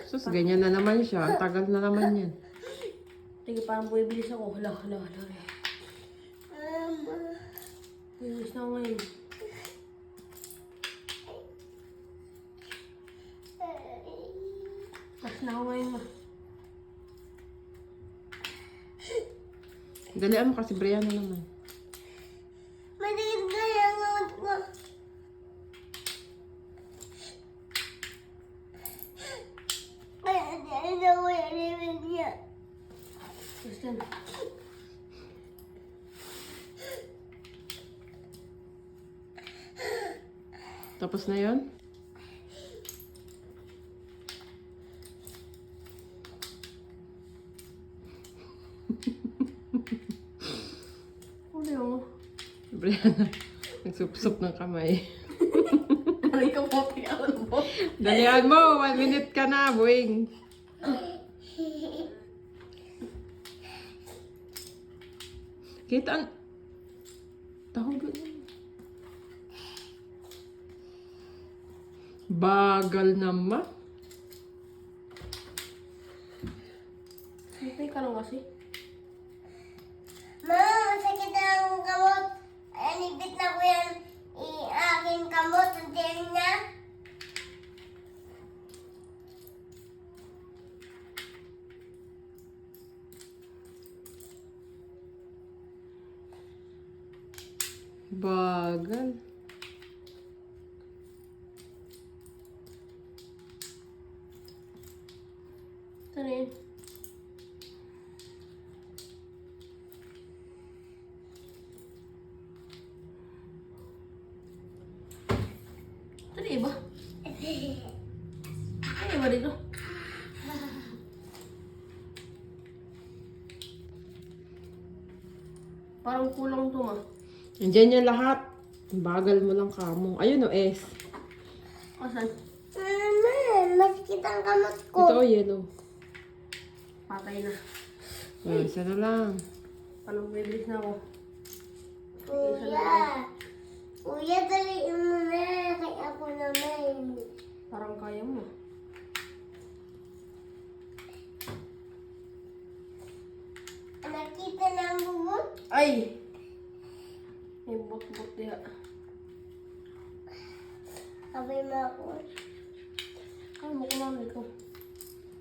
Sus, ganyan na naman siya. Ang tagal na naman yan. Sige, parang buwibilis ako. Hala. Buwibilis na ako ngayon. Tapos na ako ngayon ma. Dalian mo kasi Brianna naman. Madilim ka yung ngot ko. Kaya dahil ako yung niya. Tapos yan. Tapos na yon. Ano yun? Brianna, nagsup-sup ng kamay. Ano yung kapote ako mo? Dalian mo, 1 minute ka na, buwing. Kita ang... Tahog yun. Bagal naman. Hintay ka lang kasi. Ma, masakit na ang kamot. Ay, nipit na ko yan. Aking kamot, ang tiyan niya. Bagal. Ito na yun. Ito na iba. Ano iba dito? Parang kulang to ma. Nandiyan yung lahat. Bagal mo lang kamo. Ayun o, S. Asan? Mama, masakit ang kamot ko. Ito o, yellow. Patay na. Isa na lang. Paano bibilis na ako? Kuya, daliin mo na. Kaya ako naman. Parang kaya mo. Nakita na ang bubot? Ay! May bot-bot diya. Sabay mo ako. Ay, mo kumamit ko.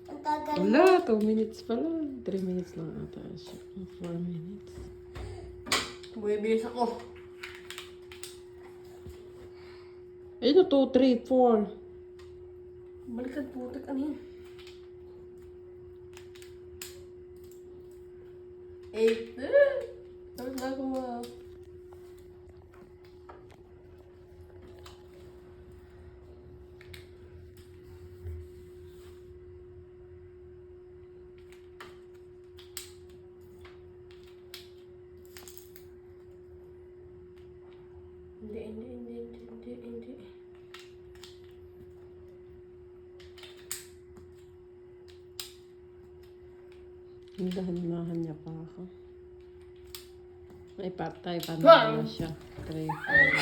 Ang tagal mo. Wala, 2 minutes pa lang. 3 minutes lang ata siya. 4 minutes. Buwibilis ako. Ayun o, 2, 3, 4. Balikan putik. Ano yun? 8. Tapos na ako ma. Hindi. Dahan-dahan niya pa ako. Ay, patay. Paano Wow. na siya? 3, 4.